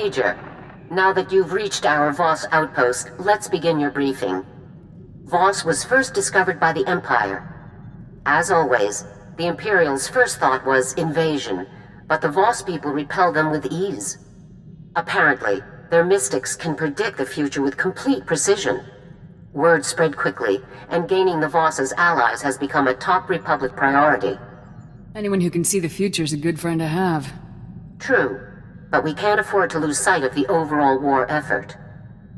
Major, now that you've reached our Voss outpost, let's begin your briefing. Voss was first discovered by the Empire. As always, the Imperials' first thought was invasion, but the Voss people repel them with ease. Apparently, their mystics can predict the future with complete precision. Word spread quickly, and gaining the Voss as allies has become a top Republic priority. Anyone who can see the future is a good friend to have. True, but we can't afford to lose sight of the overall war effort.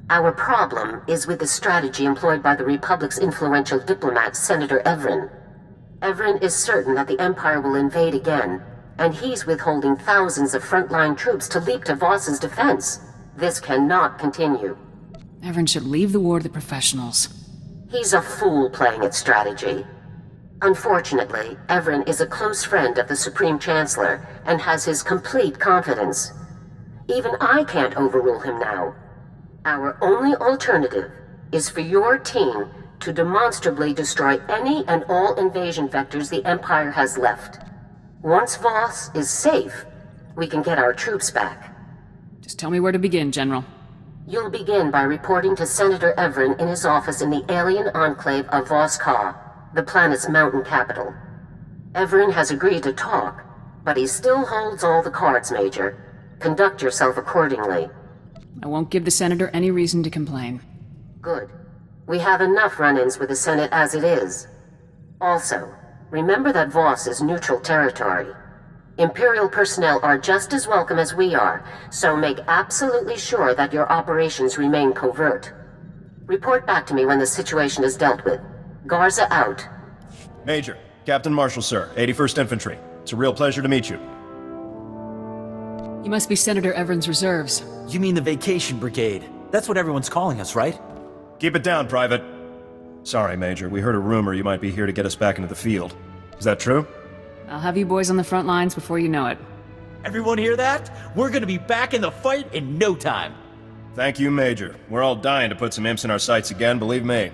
Our problem is with the strategy employed by the Republic's influential diplomat, Senator Evran. Evran is certain that the Empire will invade again, and he's withholding thousands of frontline troops to leap to Voss's defense. This cannot continue. Everon should leave the war to the professionals. He's a fool playing at strategy. Unfortunately, Evran is a close friend of the Supreme Chancellor and has his complete confidence. Even I can't overrule him now. Our only alternative is for your team to demonstrably destroy any and all invasion vectors the Empire has left. Once Voss is safe, we can get our troops back. Just tell me where to begin, General. You'll begin by reporting to Senator Evran in his office in the alien enclave of Voss, the planet's mountain capital. Evran has agreed to talk, but he still holds all the cards, Major. Conduct yourself accordingly. I won't give the Senator any reason to complain. Good. We have enough run-ins with the Senate as it is. Also, remember that Voss is neutral territory. Imperial personnel are just as welcome as we are, so make absolutely sure that your operations remain covert. Report back to me when the situation is dealt with. Garza out. Major, Captain Marshall, sir, 81st Infantry. It's a real pleasure to meet you. You must be Senator Evran's reserves. You mean the vacation brigade? That's what everyone's calling us, right? Keep it down, Private. Sorry, Major, we heard a rumor you might be here to get us back into the field. Is that true? I'll have you boys on the front lines before you know it. Everyone hear that? We're gonna be back in the fight in no time. Thank you, Major. We're all dying to put some imps in our sights again, believe me.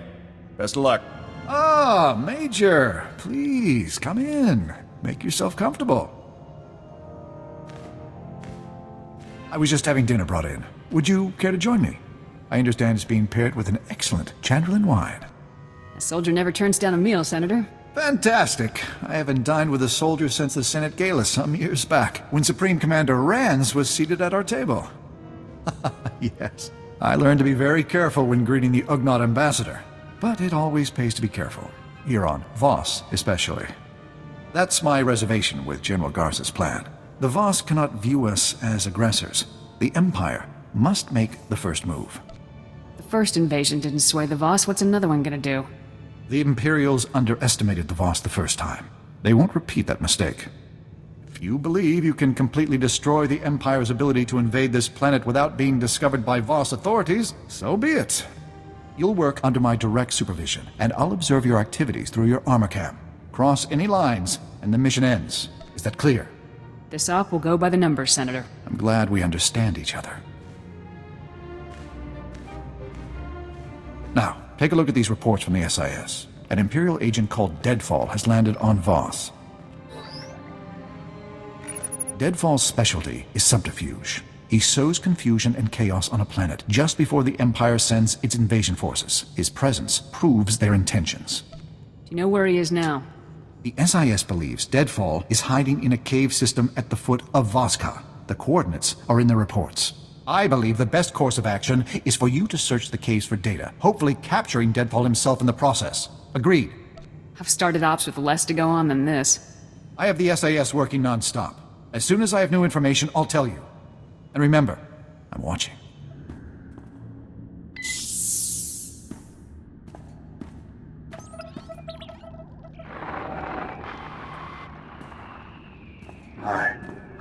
Best of luck. Ah, Major. Please, come in. Make yourself comfortable. I was just having dinner brought in. Would you care to join me? I understand it's being paired with an excellent Chandlerlin wine. A soldier never turns down a meal, Senator. Fantastic. I haven't dined with a soldier since the Senate Gala some years back, when Supreme Commander Rands was seated at our table. Yes. I learned to be very careful when greeting the Ugnaught ambassador. But it always pays to be careful. Here on Voss, especially. That's my reservation with General Garza's plan. The Voss cannot view us as aggressors. The Empire must make the first move. The first invasion didn't sway the Voss. What's another one gonna do? The Imperials underestimated the Voss the first time. They won't repeat that mistake. If you believe you can completely destroy the Empire's ability to invade this planet without being discovered by Voss authorities, so be it. You'll work under my direct supervision, and I'll observe your activities through your armor cam. Cross any lines, and the mission ends. Is that clear? This op will go by the numbers, Senator. I'm glad we understand each other. Now, take a look at these reports from the SIS. An Imperial agent called Deadfall has landed on Voss. Deadfall's specialty is subterfuge. He sows confusion and chaos on a planet just before the Empire sends its invasion forces. His presence proves their intentions. Do you know where he is now? The SIS believes Deadfall is hiding in a cave system at the foot of Voska. The coordinates are in the reports. I believe the best course of action is for you to search the caves for data, hopefully capturing Deadfall himself in the process. Agreed. I've started ops with less to go on than this. I have the SIS working non-stop. As soon as I have new information, I'll tell you. And remember, I'm watching.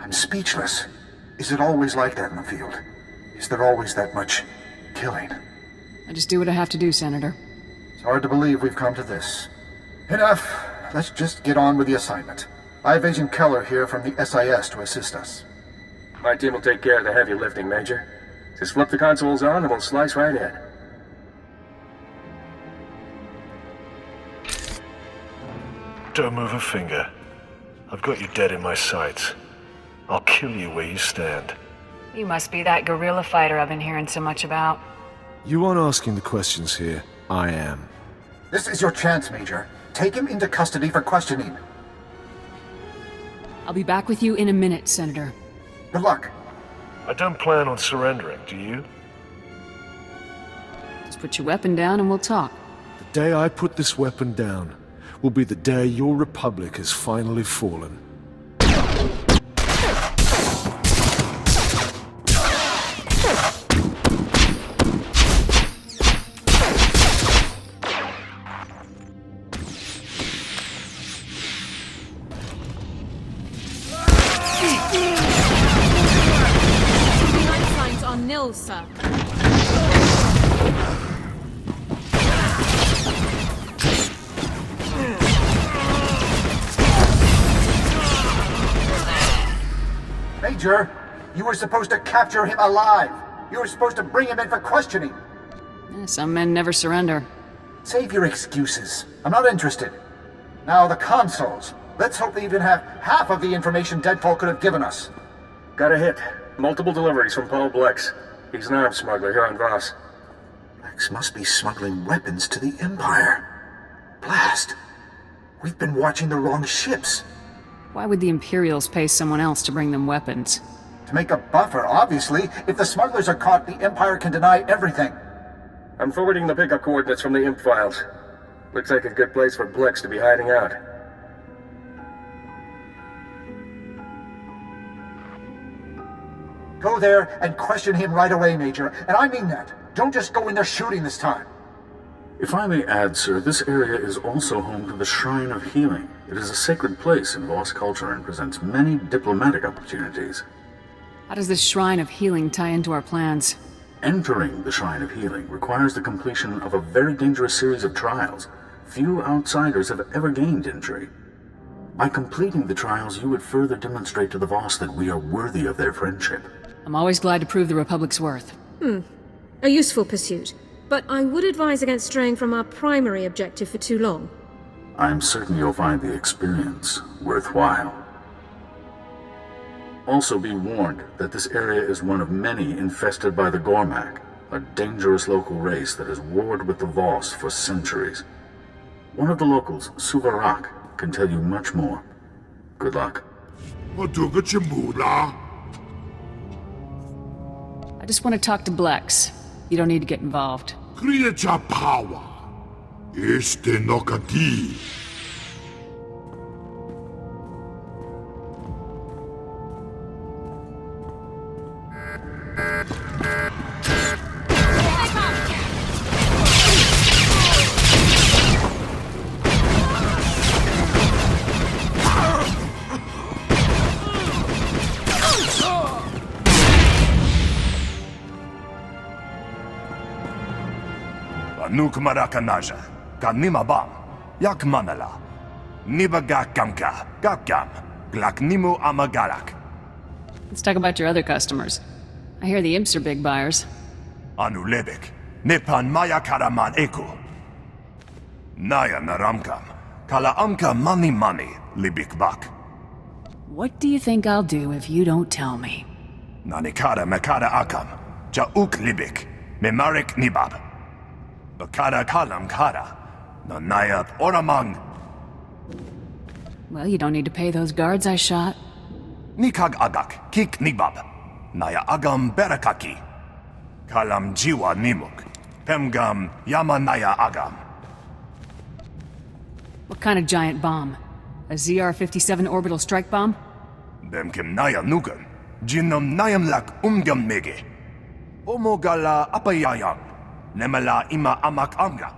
I'm speechless. Is it always like that in the field? Is there always that much killing? I just do what I have to do, Senator. It's hard to believe we've come to this. Enough. Let's just get on with the assignment. I have Agent Keller here from the SIS to assist us. My team will take care of the heavy lifting, Major. Just flip the consoles on and we'll slice right in. Don't move a finger. I've got you dead in my sights. I'll kill you where you stand. You must be that guerrilla fighter I've been hearing so much about. You aren't asking the questions here. I am. This is your chance, Major. Take him into custody for questioning. I'll be back with you in a minute, Senator. Good luck. I don't plan on surrendering, do you? Just put your weapon down and we'll talk. The day I put this weapon down will be the day your republic has finally fallen. Signs are nil, sir. Major, you were supposed to capture him alive. You were supposed to bring him in for questioning. Some men never surrender. Save your excuses. I'm not interested. Now, the consoles. Let's hope they even have half of the information Deadfall could have given us. Got a hit. Multiple deliveries from Paul Blex. He's an arms smuggler here on Voss. Blex must be smuggling weapons to the Empire. Blast! We've been watching the wrong ships. Why would the Imperials pay someone else to bring them weapons? To make a buffer, obviously. If the smugglers are caught, the Empire can deny everything. I'm forwarding the pickup coordinates from the Imp files. Looks like a good place for Blex to be hiding out. Go there and question him right away, Major. And I mean that. Don't just go in there shooting this time. If I may add, sir, this area is also home to the Shrine of Healing. It is a sacred place in Voss culture and presents many diplomatic opportunities. How does this Shrine of Healing tie into our plans? Entering the Shrine of Healing requires the completion of a very dangerous series of trials. Few outsiders have ever gained entry. By completing the trials, you would further demonstrate to the Voss that we are worthy of their friendship. I'm always glad to prove the Republic's worth. A useful pursuit. But I would advise against straying from our primary objective for too long. I'm certain you'll find the experience worthwhile. Also be warned that this area is one of many infested by the Gormak, a dangerous local race that has warred with the Voss for centuries. One of the locals, Suvarak, can tell you much more. Good luck. I just want to talk to Blex. You don't need to get involved. Creature power. Este nokati. Nuk marakanaja, kanimabam, yak manala, nibagakamka, gakam, glaknimu amagalak. Let's talk about your other customers. I hear the imps are big buyers. Anulebek, nipan maya karaman eku. Naya naramkam, kala amka mani libikbak. What do you think I'll do if you don't tell me? Nanikara makara akam, jauk libik, memarik nibab. Bakara kalam kara, nanayap oramang. Well, you don't need to pay those guards I shot. Nikag agak, kik nibab, naya agam berakaki. Kalam jiwa nimuk, pemgam yamanaya agam. What kind of giant bomb? A ZR-57 orbital strike bomb? Bemkim naya nugan, jinam nayam lak mege. Omogala apayayang. Nemala ima amak amga.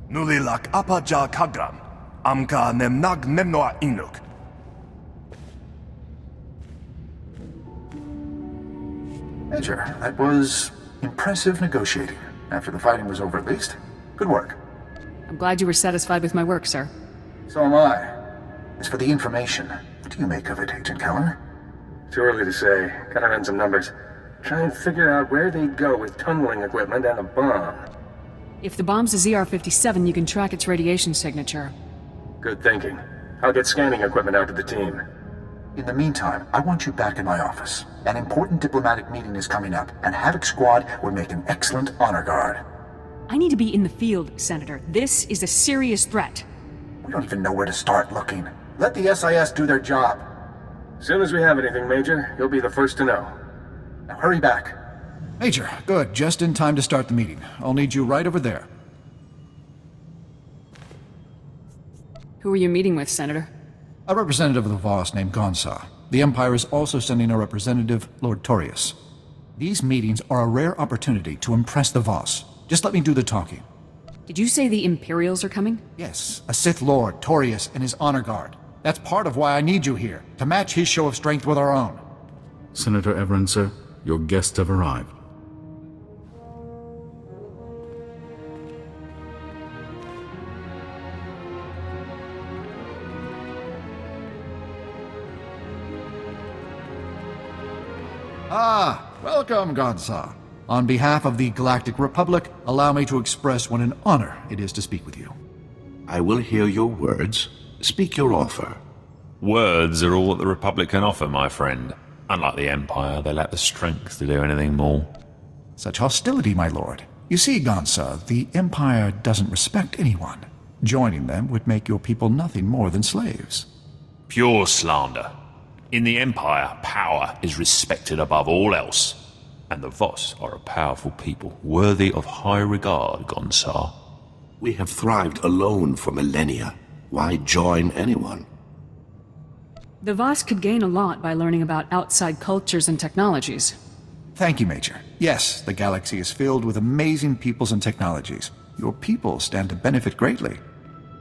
Nulilak apaja kagram. Amka nemnag nemnoa inuk. Major, that was impressive negotiating. After the fighting was over, at least. Good work. I'm glad you were satisfied with my work, sir. So am I. As for the information, what do you make of it, Agent Keller? Too early to say. Gotta run some numbers. Try and figure out where they'd go with tunneling equipment and a bomb. If the bomb's a ZR-57, you can track its radiation signature. Good thinking. I'll get scanning equipment out to the team. In the meantime, I want you back in my office. An important diplomatic meeting is coming up, and Havoc Squad would make an excellent honor guard. I need to be in the field, Senator. This is a serious threat. We don't even know where to start looking. Let the SIS do their job. As soon as we have anything, Major, you'll be the first to know. Now hurry back. Major, good. Just in time to start the meeting. I'll need you right over there. Who are you meeting with, Senator? A representative of the Voss named Garaza. The Empire is also sending a representative, Lord Torus. These meetings are a rare opportunity to impress the Voss. Just let me do the talking. Did you say the Imperials are coming? Yes, a Sith Lord, Torus, and his honor guard. That's part of why I need you here, to match his show of strength with our own. Senator Evran, sir, your guests have arrived. Welcome, Garaza. On behalf of the Galactic Republic, allow me to express what an honor it is to speak with you. I will hear your words. Speak your offer. Words are all that the Republic can offer, my friend. Unlike the Empire, they lack the strength to do anything more. Such hostility, my lord. You see, Garaza, the Empire doesn't respect anyone. Joining them would make your people nothing more than slaves. Pure slander. In the Empire, power is respected above all else. And the Voss are a powerful people, worthy of high regard, Gonsar. We have thrived alone for millennia. Why join anyone? The Voss could gain a lot by learning about outside cultures and technologies. Thank you, Major. Yes, the galaxy is filled with amazing peoples and technologies. Your people stand to benefit greatly.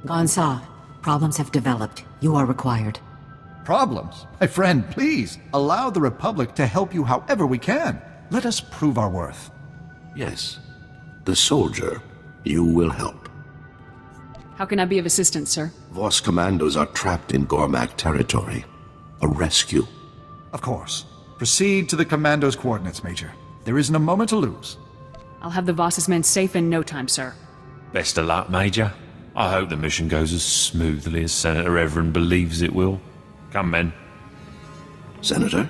Gonsar, problems have developed. You are required. Problems? My friend, please, allow the Republic to help you however we can. Let us prove our worth. Yes. The soldier, you will help. How can I be of assistance, sir? Voss commandos are trapped in Gormak territory. A rescue. Of course. Proceed to the commando's coordinates, Major. There isn't a moment to lose. I'll have the Voss's men safe in no time, sir. Best of luck, Major. I hope the mission goes as smoothly as Senator Everon believes it will. Come, men. Senator?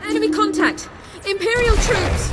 Enemy contact! Imperial troops!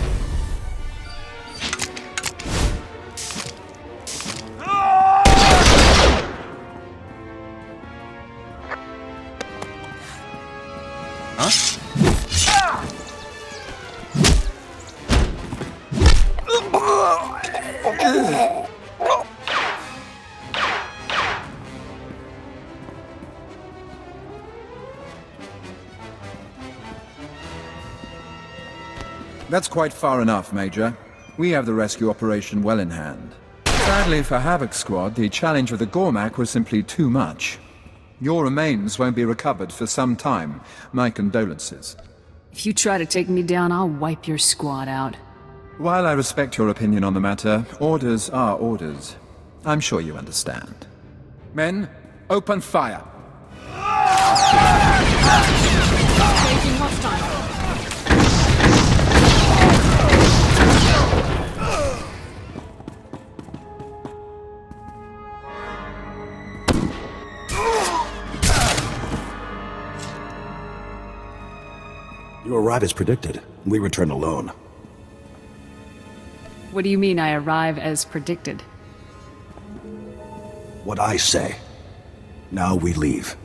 That's quite far enough, Major. We have the rescue operation well in hand. Sadly for Havoc Squad, the challenge with the Gormak was simply too much. Your remains won't be recovered for some time. My condolences. If you try to take me down, I'll wipe your squad out. While I respect your opinion on the matter, orders are orders. I'm sure you understand. Men, open fire! Engaging hostile. You arrive as predicted. We return alone. What do you mean I arrive as predicted? What I say. Now we leave.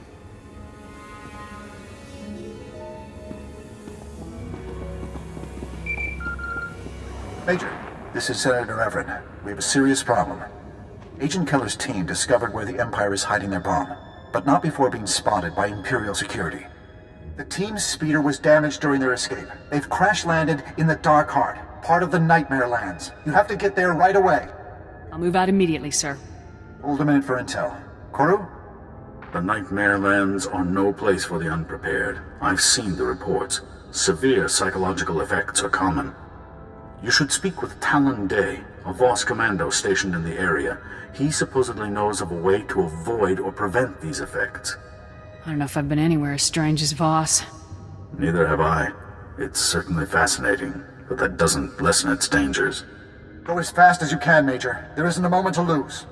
Major, this is Senator Everon. We have a serious problem. Agent Keller's team discovered where the Empire is hiding their bomb, but not before being spotted by Imperial security. The team's speeder was damaged during their escape. They've crash-landed in the Dark Heart, part of the Nightmare Lands. You have to get there right away. I'll move out immediately, sir. Hold a minute for intel. Koru? The Nightmare Lands are no place for the unprepared. I've seen the reports. Severe psychological effects are common. You should speak with Talon Day, a Voss commando stationed in the area. He supposedly knows of a way to avoid or prevent these effects. I don't know if I've been anywhere as strange as Voss. Neither have I. It's certainly fascinating, but that doesn't lessen its dangers. Go as fast as you can, Major. There isn't a moment to lose.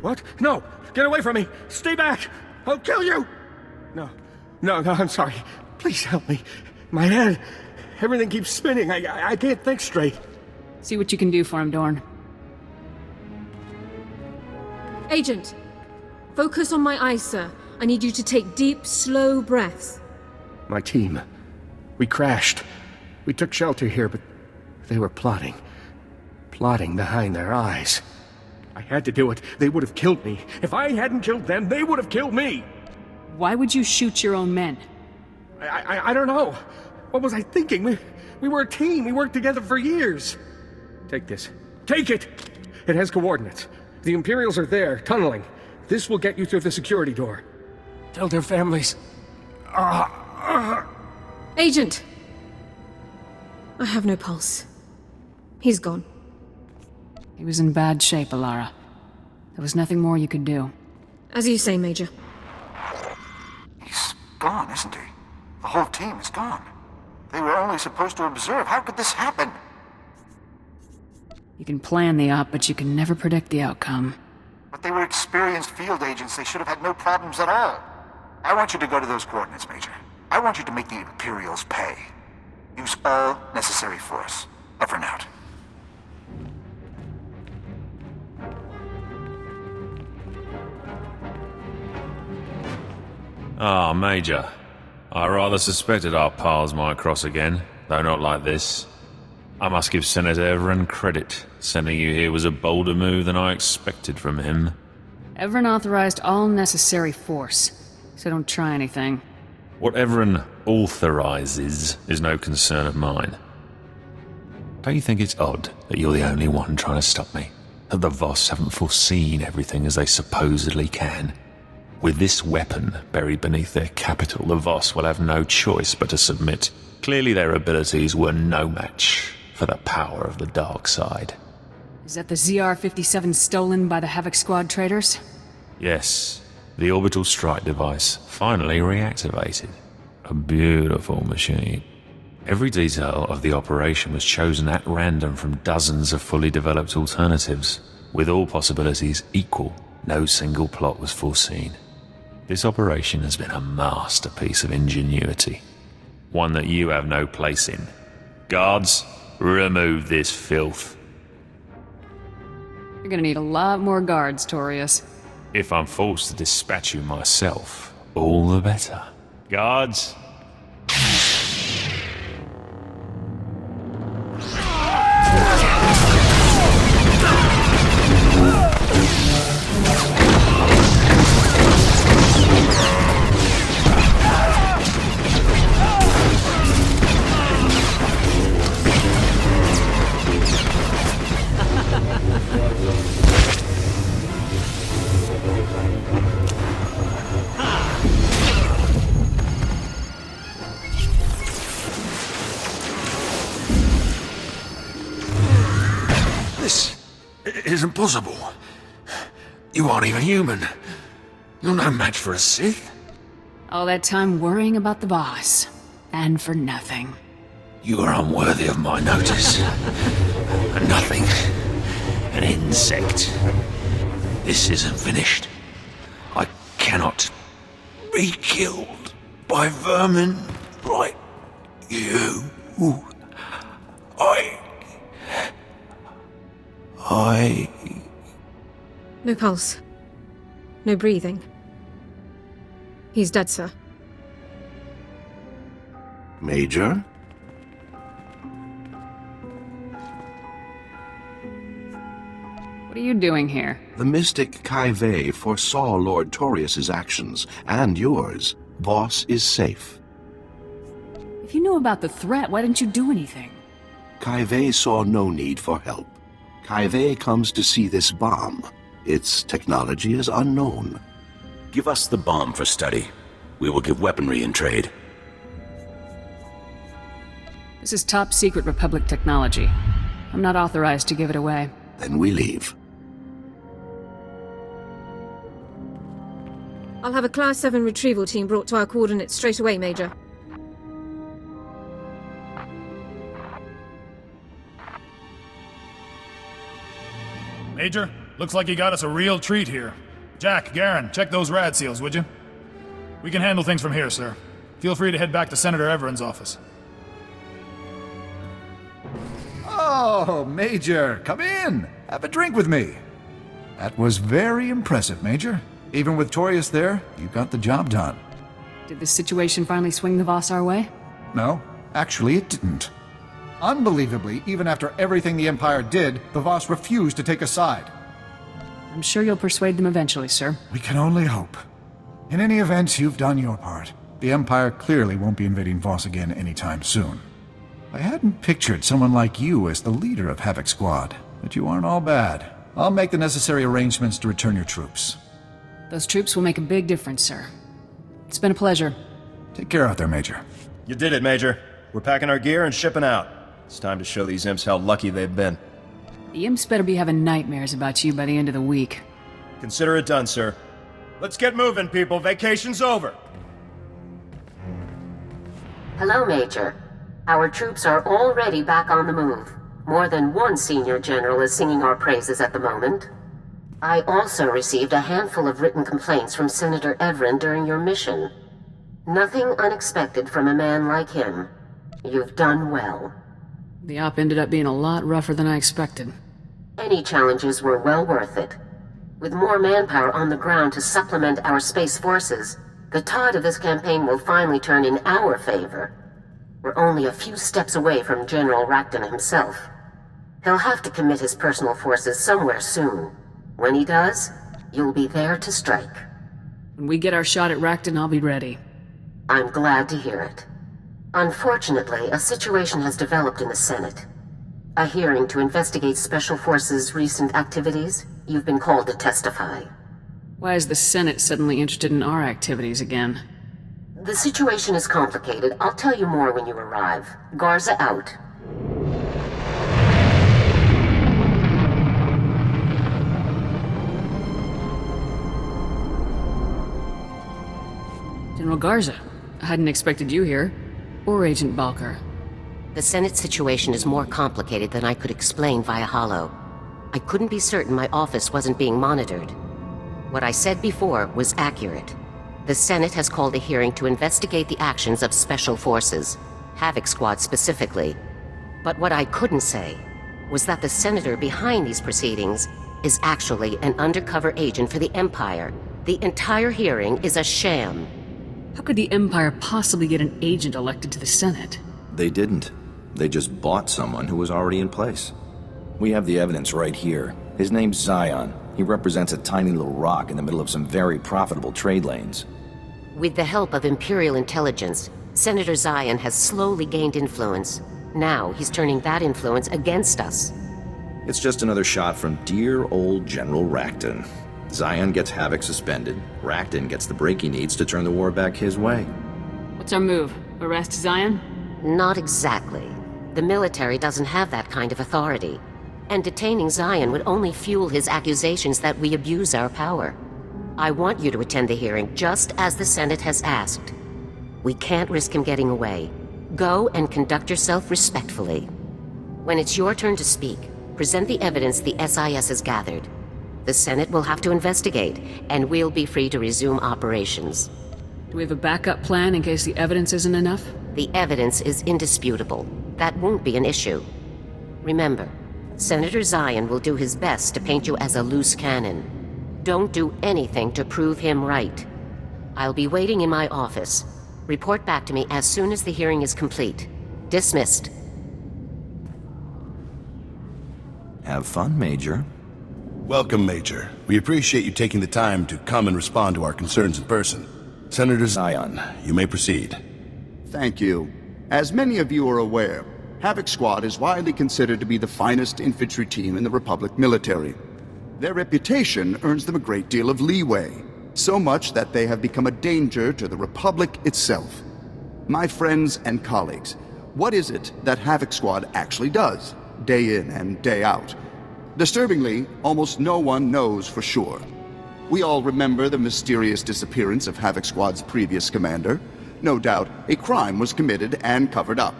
What? No! Get away from me! Stay back! I'll kill you! No, I'm sorry. Please help me. My head... everything keeps spinning. I can't think straight. See what you can do for him, Dorn. Agent, focus on my eyes, sir. I need you to take deep, slow breaths. My team. We crashed. We took shelter here, but they were plotting. Plotting behind their eyes. I had to do it. They would have killed me. If I hadn't killed them, they would have killed me! Why would you shoot your own men? I don't know. What was I thinking? We were a team. We worked together for years. Take this. Take it! It has coordinates. The Imperials are there, tunneling. This will get you through the security door. Tell their families. Agent! I have no pulse. He's gone. He was in bad shape, Alara. There was nothing more you could do. As you say, Major. He's gone, isn't he? The whole team is gone. They were only supposed to observe. How could this happen? You can plan the op, but you can never predict the outcome. But they were experienced field agents. They should have had no problems at all. I want you to go to those coordinates, Major. I want you to make the Imperials pay. Use all necessary force. Everon out. Ah, Major. I rather suspected our paths might cross again, though not like this. I must give Senator Evran credit. Sending you here was a bolder move than I expected from him. Evran authorized all necessary force, so don't try anything. What Evran authorizes is no concern of mine. Don't you think it's odd that you're the only one trying to stop me? That the Voss haven't foreseen everything as they supposedly can? With this weapon buried beneath their capital, the Voss will have no choice but to submit. Clearly their abilities were no match for the power of the dark side. Is that the ZR-57 stolen by the Havoc Squad traders? Yes, the orbital strike device finally reactivated. A beautiful machine. Every detail of the operation was chosen at random from dozens of fully developed alternatives. With all possibilities equal, no single plot was foreseen. This operation has been a masterpiece of ingenuity. One that you have no place in. Guards, remove this filth. You're gonna need a lot more guards, Torus. If I'm forced to dispatch you myself, all the better. Guards. Is impossible. You aren't even human. You're no match for a Sith. All that time worrying about the boss. And for nothing. You are unworthy of my notice. A nothing. An insect. This isn't finished. I cannot be killed by vermin like you. No pulse. No breathing. He's dead, sir. Major? What are you doing here? The mystic Kai Vey foresaw Lord Torius's actions, and yours. Voss is safe. If you knew about the threat, why didn't you do anything? Kai Vey saw no need for help. Kai Vey comes to see this bomb. Its technology is unknown. Give us the bomb for study. We will give weaponry in trade. This is top secret Republic technology. I'm not authorized to give it away. Then we leave. I'll have a Class 7 retrieval team brought to our coordinates straight away, Major. Major, looks like you got us a real treat here. Jack, Garen, check those rad seals, would you? We can handle things from here, sir. Feel free to head back to Senator Everon's office. Oh, Major, come in. Have a drink with me. That was very impressive, Major. Even with Torus there, you got the job done. Did the situation finally swing the Voss our way? No, actually it didn't. Unbelievably, even after everything the Empire did, the Voss refused to take a side. I'm sure you'll persuade them eventually, sir. We can only hope. In any event, you've done your part. The Empire clearly won't be invading Voss again anytime soon. I hadn't pictured someone like you as the leader of Havoc Squad, but you aren't all bad. I'll make the necessary arrangements to return your troops. Those troops will make a big difference, sir. It's been a pleasure. Take care out there, Major. You did it, Major. We're packing our gear and shipping out. It's time to show these imps how lucky they've been. The imps better be having nightmares about you by the end of the week. Consider it done, sir. Let's get moving, people. Vacation's over. Hello, Major. Our troops are already back on the move. More than one senior general is singing our praises at the moment. I also received a handful of written complaints from Senator Evran during your mission. Nothing unexpected from a man like him. You've done well. The op ended up being a lot rougher than I expected. Any challenges were well worth it. With more manpower on the ground to supplement our space forces, the tide of this campaign will finally turn in our favor. We're only a few steps away from General Rakton himself. He'll have to commit his personal forces somewhere soon. When he does, you'll be there to strike. When we get our shot at Rakton, I'll be ready. I'm glad to hear it. Unfortunately, a situation has developed in the Senate. A hearing to investigate Special Forces' recent activities. You've been called to testify. Why is the Senate suddenly interested in our activities again? The situation is complicated. I'll tell you more when you arrive. Garza out. General Garza, I hadn't expected you here. Or Agent Balker. The Senate situation is more complicated than I could explain via holo. I couldn't be certain my office wasn't being monitored. What I said before was accurate. The Senate has called a hearing to investigate the actions of Special Forces, Havoc Squad specifically. But what I couldn't say was that the senator behind these proceedings is actually an undercover agent for the Empire. The entire hearing is a sham. How could the Empire possibly get an agent elected to the Senate? They didn't. They just bought someone who was already in place. We have the evidence right here. His name's Zion. He represents a tiny little rock in the middle of some very profitable trade lanes. With the help of Imperial Intelligence, Senator Zion has slowly gained influence. Now he's turning that influence against us. It's just another shot from dear old General Rakton. Zion gets Havoc suspended. Rakton gets the break he needs to turn the war back his way. What's our move? Arrest Zion? Not exactly. The military doesn't have that kind of authority. And detaining Zion would only fuel his accusations that we abuse our power. I want you to attend the hearing just as the Senate has asked. We can't risk him getting away. Go and conduct yourself respectfully. When it's your turn to speak, present the evidence the SIS has gathered. The Senate will have to investigate, and we'll be free to resume operations. Do we have a backup plan in case the evidence isn't enough? The evidence is indisputable. That won't be an issue. Remember, Senator Zion will do his best to paint you as a loose cannon. Don't do anything to prove him right. I'll be waiting in my office. Report back to me as soon as the hearing is complete. Dismissed. Have fun, Major. Welcome, Major. We appreciate you taking the time to come and respond to our concerns in person. Senator Zion, you may proceed. Thank you. As many of you are aware, Havoc Squad is widely considered to be the finest infantry team in the Republic military. Their reputation earns them a great deal of leeway, so much that they have become a danger to the Republic itself. My friends and colleagues, what is it that Havoc Squad actually does, day in and day out? Disturbingly, almost no one knows for sure. We all remember the mysterious disappearance of Havoc Squad's previous commander. No doubt, a crime was committed and covered up.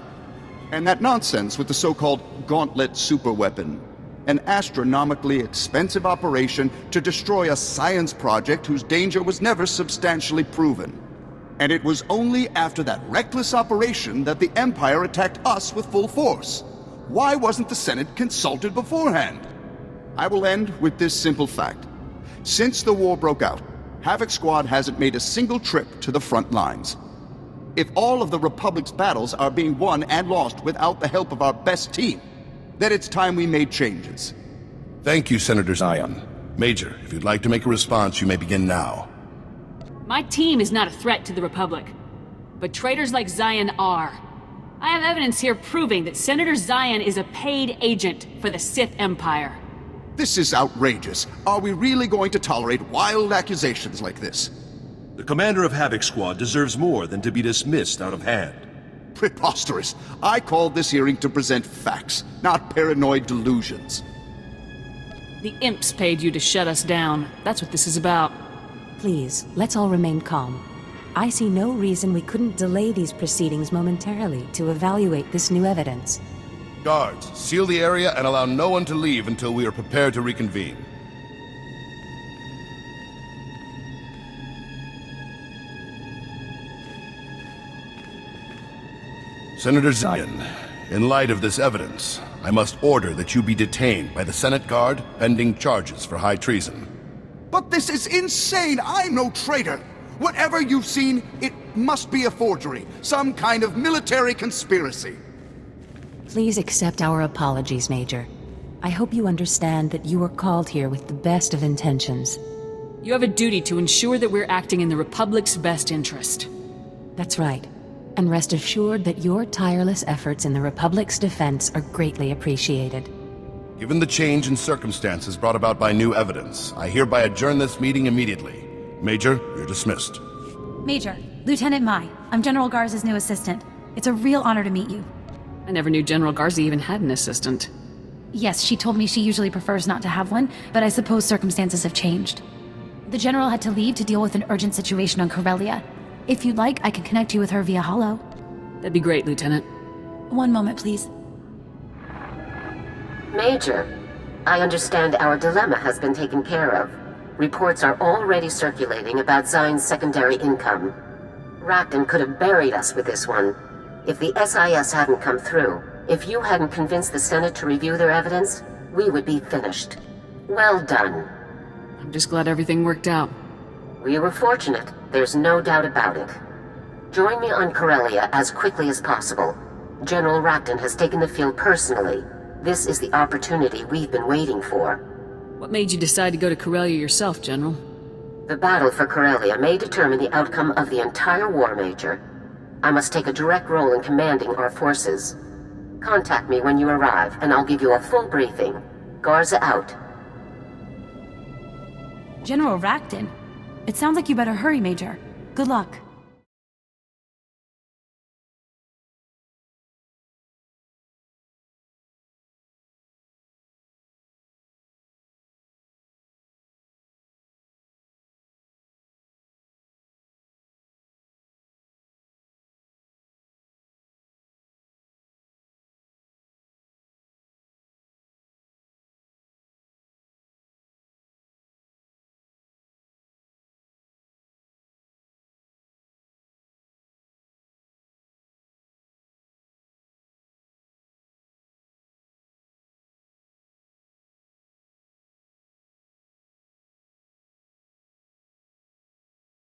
And that nonsense with the so-called Gauntlet superweapon. An astronomically expensive operation to destroy a science project whose danger was never substantially proven. And it was only after that reckless operation that the Empire attacked us with full force. Why wasn't the Senate consulted beforehand? I will end with this simple fact. Since the war broke out, Havoc Squad hasn't made a single trip to the front lines. If all of the Republic's battles are being won and lost without the help of our best team, then it's time we made changes. Thank you, Senator Zion. Major, if you'd like to make a response, you may begin now. My team is not a threat to the Republic, but traitors like Zion are. I have evidence here proving that Senator Zion is a paid agent for the Sith Empire. This is outrageous. Are we really going to tolerate wild accusations like this? The commander of Havoc Squad deserves more than to be dismissed out of hand. Preposterous. I called this hearing to present facts, not paranoid delusions. The imps paid you to shut us down. That's what this is about. Please, let's all remain calm. I see no reason we couldn't delay these proceedings momentarily to evaluate this new evidence. Guards, seal the area and allow no one to leave until we are prepared to reconvene. Senator Zion, in light of this evidence, I must order that you be detained by the Senate Guard pending charges for high treason. But this is insane! I'm no traitor! Whatever you've seen, it must be a forgery. Some kind of military conspiracy. Please accept our apologies, Major. I hope you understand that you were called here with the best of intentions. You have a duty to ensure that we're acting in the Republic's best interest. That's right. And rest assured that your tireless efforts in the Republic's defense are greatly appreciated. Given the change in circumstances brought about by new evidence, I hereby adjourn this meeting immediately. Major, you're dismissed. Major, Lieutenant Mai. I'm General Garza's new assistant. It's a real honor to meet you. I never knew General Garza even had an assistant. Yes, she told me she usually prefers not to have one, but I suppose circumstances have changed. The General had to leave to deal with an urgent situation on Corellia. If you'd like, I can connect you with her via holo. That'd be great, Lieutenant. One moment, please. Major, I understand our dilemma has been taken care of. Reports are already circulating about Zion's secondary income. Rakton could have buried us with this one. If the SIS hadn't come through, if you hadn't convinced the Senate to review their evidence, we would be finished. Well done. I'm just glad everything worked out. We were fortunate, there's no doubt about it. Join me on Corellia as quickly as possible. General Rakton has taken the field personally. This is the opportunity we've been waiting for. What made you decide to go to Corellia yourself, General? The battle for Corellia may determine the outcome of the entire war, Major. I must take a direct role in commanding our forces. Contact me when you arrive, and I'll give you a full briefing. Garza out. General Rakton? It sounds like you better hurry, Major. Good luck.